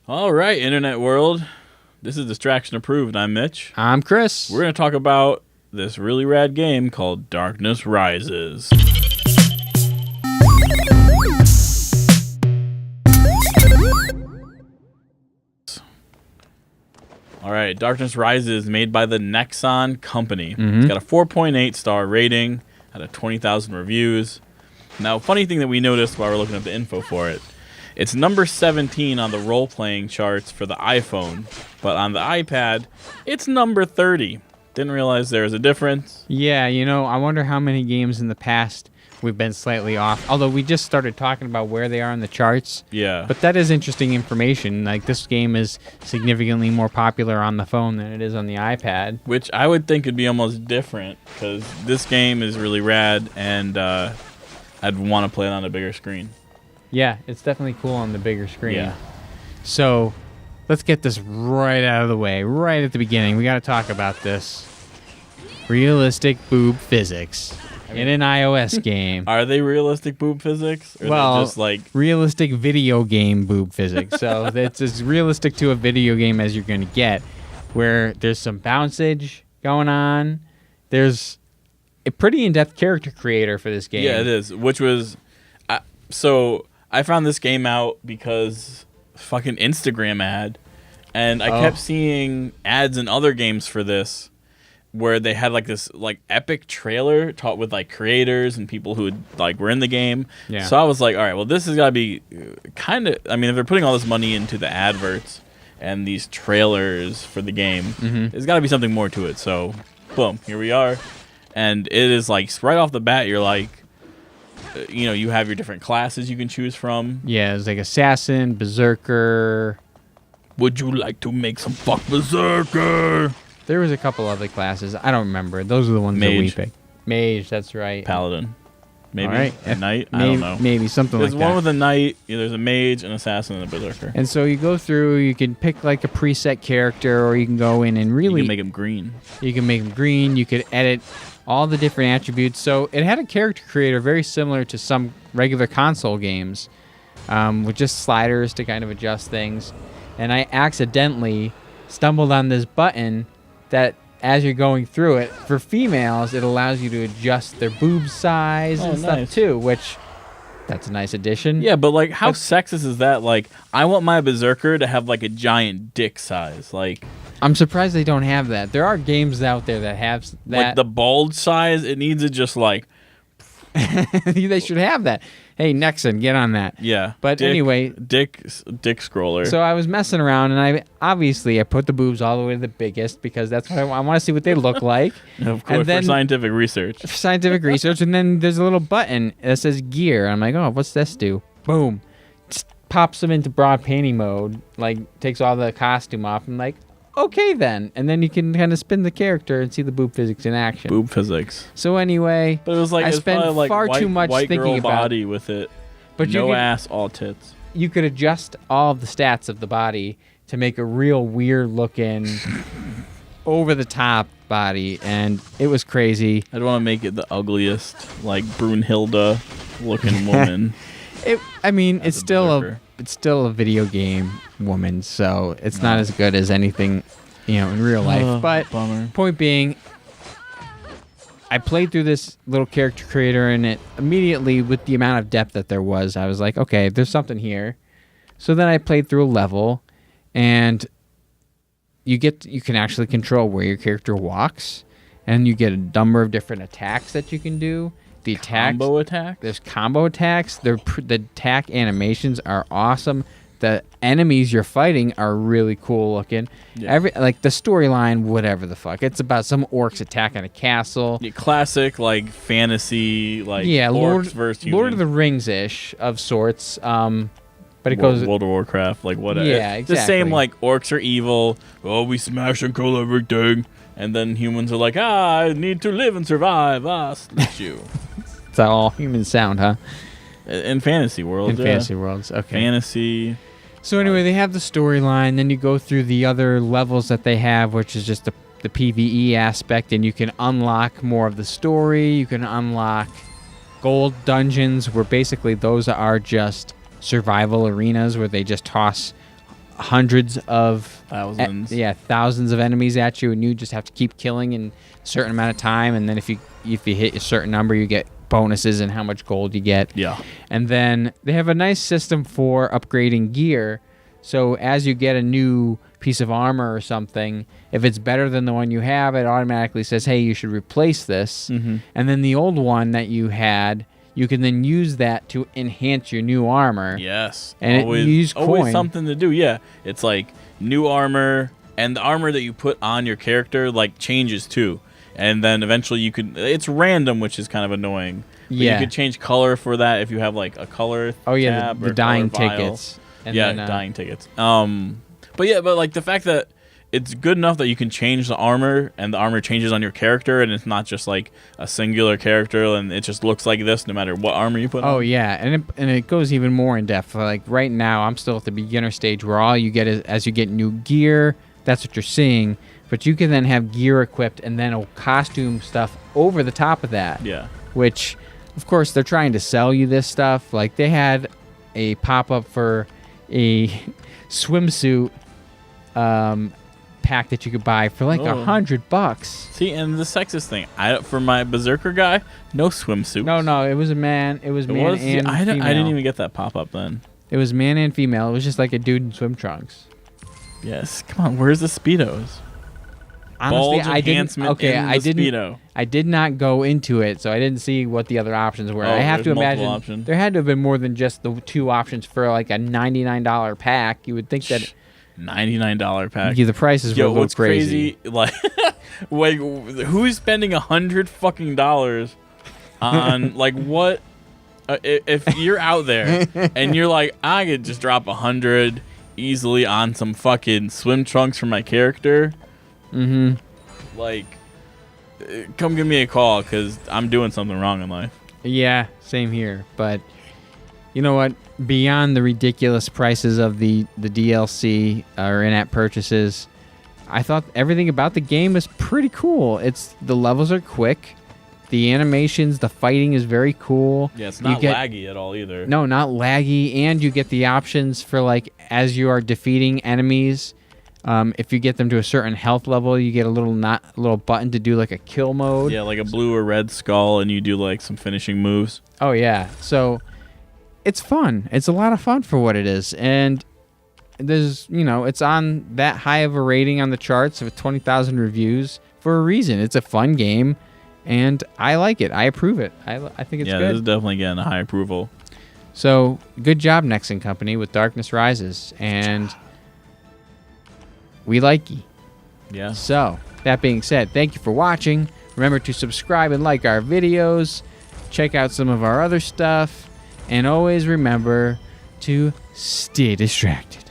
All right, internet world. This is Distraction Approved. I'm Mitch. I'm Chris. We're going to talk about this really rad game called Darkness Rises. All right, Darkness Rises, made by the Nexon Company. It's got a 4.8 star rating out of 20,000 reviews. Now, funny thing that we noticed while we're looking at the info for it, it's number 17 on the role-playing charts for the iPhone, but on the iPad, it's number 30. Didn't realize there was a difference. Yeah, I wonder how many games in the past we've been slightly off. Although we just started talking about where they are in the charts. Yeah. But that is interesting information. Like, this game is significantly more popular on the phone than it is on the iPad. Which I would think would be almost different, because this game is really rad, and I'd want to play it on a bigger screen. Yeah, it's definitely cool on the bigger screen. Yeah. So, let's get this right out of the way. Right at the beginning, we got to talk about this. Realistic boob physics in an iOS game. Are they realistic boob physics? Or Well, just like realistic video game boob physics. So it's as realistic to a video game as you're going to get, where there's some bouncage going on. There's a pretty in-depth character creator for this game. Yeah, it is. Which was so I found this game out because fucking Instagram ad, and I kept seeing ads in other games for this, where they had like this like epic trailer taught with like creators and people who were in the game. Yeah. So I was like, all right, well, this has got to be kind of. I mean, if they're putting all this money into the adverts and these trailers for the game, there's got to be something more to it. So, boom, here we are, and it is like right off the bat, you're like, you have your different classes you can choose from. Yeah, it's like assassin, berserker. Would you like to make some fuck berserker? There was a couple other classes. I don't remember. Those are the ones that we Mage. picked. Mage, that's right. Paladin. Maybe. All right. A knight? I Maybe, don't know. Maybe something There's like that. one with a knight, there's a mage, an assassin, and a berserker. And so you go through, you can pick like a preset character, or you can go in and really... You can make him green. You can make them green. You could edit all the different attributes. So it had a character creator very similar to some regular console games, with just sliders to kind of adjust things. And I accidentally stumbled on this button that, as you're going through it, for females, it allows you to adjust their boob size and stuff too, which that's a nice addition. Yeah, but like, how sexist is that? Like, I want my berserker to have like a giant dick size. Like, I'm surprised they don't have that. There are games out there that have that. Like the bald size, it needs to just like... They should have that. Hey, Nexon, get on that. Yeah. But anyway... Dick scroller. So I was messing around, and I put the boobs all the way to the biggest, because that's what I want to see what they look like. Of course, and then, for scientific research. And then there's a little button that says gear. I'm like, oh, what's this do? Boom. Just pops them into broad painting mode, like takes all the costume off. I'm like, okay then. And then you can kind of spin the character and see the boob physics in action. Boob physics. So anyway, but it was like, I spent like far white, too much white thinking girl about body with it. But no ass, all tits. You could adjust all of the stats of the body to make a real weird looking, over the top body, and it was crazy. I'd want to make it the ugliest, like Brunhilde looking woman. It's still a video game woman, so it's not as good as anything, in real life. But bummer. Point being, I played through this little character creator, and it immediately, with the amount of depth that there was, I was like, okay, there's something here. So then I played through a level, and you can actually control where your character walks, and you get a number of different attacks that you can do. The attacks, combo attack. There's combo attacks. The attack animations are awesome. The enemies you're fighting are really cool looking. Yeah. The storyline, whatever the fuck. It's about some orcs attacking a castle. Yeah, classic like fantasy, like orcs versus humans. Lord of the Rings ish of sorts. But it goes World of Warcraft, like whatever. Yeah, exactly. The same, like orcs are evil. Oh, we smash and kill everything, and then humans are like, I need to live and survive. Slit you. That's how all humans sound, huh? In fantasy worlds. Fantasy worlds, okay. Fantasy. So anyway, they have the storyline. Then you go through the other levels that they have, which is just the PvE aspect, and you can unlock more of the story. You can unlock gold dungeons, where basically those are just survival arenas where they just toss hundreds of Thousands. thousands of enemies at you, and you just have to keep killing in a certain amount of time. And then if you hit a certain number, you get bonuses and how much gold you get. Yeah. And then they have a nice system for upgrading gear. So as you get a new piece of armor or something, if it's better than the one you have, it automatically says, hey, you should replace this. Mm-hmm. And then the old one that you had, you can then use that to enhance your new armor. Yes. And always, you use always coin. something to do. Yeah. It's like new armor, and the armor that you put on your character like changes too. And then eventually you could, it's random, which is kind of annoying. But Yeah. you could change color for that if you have like a color tab the or dying color vial. tickets. And yeah, then, dying tickets. But like the fact that it's good enough that you can change the armor, and the armor changes on your character, and it's not just like a singular character, and it just looks like this no matter what armor you put on. Oh yeah, and it goes even more in depth. Like right now, I'm still at the beginner stage where all you get is as you get new gear, that's what you're seeing. But you can then have gear equipped and then a costume stuff over the top of that. Yeah. Which, of course, they're trying to sell you this stuff. Like they had a pop up for a swimsuit pack that you could buy for like $100. See, and the sexist thing, for my berserker guy, no swimsuit. No, it was a man. It was man and I female. didn't even get that pop up then. It was man and female. It was just like a dude in swim trunks. Yes, come on. Where's the speedos? Honestly, Bulge I didn't. enhancement Okay, in the I didn't. Speedo. I did not go into it, so I didn't see what the other options were. Oh, I have to there's multiple imagine options. there had to have been more than just the two options for like a $99 pack. You would think that $99 pack. the prices Yo, were a little what's crazy? Like, wait, who's spending $100 fucking dollars on like what? If you're out there and you're like, I could just drop $100 easily on some fucking swim trunks for my character. Mm-hmm. Like, come give me a call because I'm doing something wrong in life. Yeah, same here. But you know what? Beyond the ridiculous prices of the DLC or in-app purchases, I thought everything about the game was pretty cool. The levels are quick. The animations, the fighting is very cool. Yeah, it's not laggy at all either. No, not laggy. And you get the options for like as you are defeating enemies. If you get them to a certain health level, you get a little button to do like a kill mode. Yeah, like a blue or red skull, and you do like some finishing moves. Oh yeah, so it's fun. It's a lot of fun for what it is, and there's it's on that high of a rating on the charts with 20,000 reviews for a reason. It's a fun game, and I like it. I approve it. I think it's good. Yeah, this is definitely getting a high approval. So good job, Nexon Company, with Darkness Rises, and we like ye. Yeah. So, that being said, thank you for watching. Remember to subscribe and like our videos. Check out some of our other stuff. And always remember to stay distracted.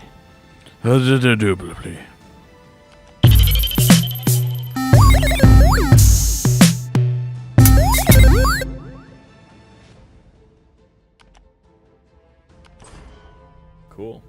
Cool.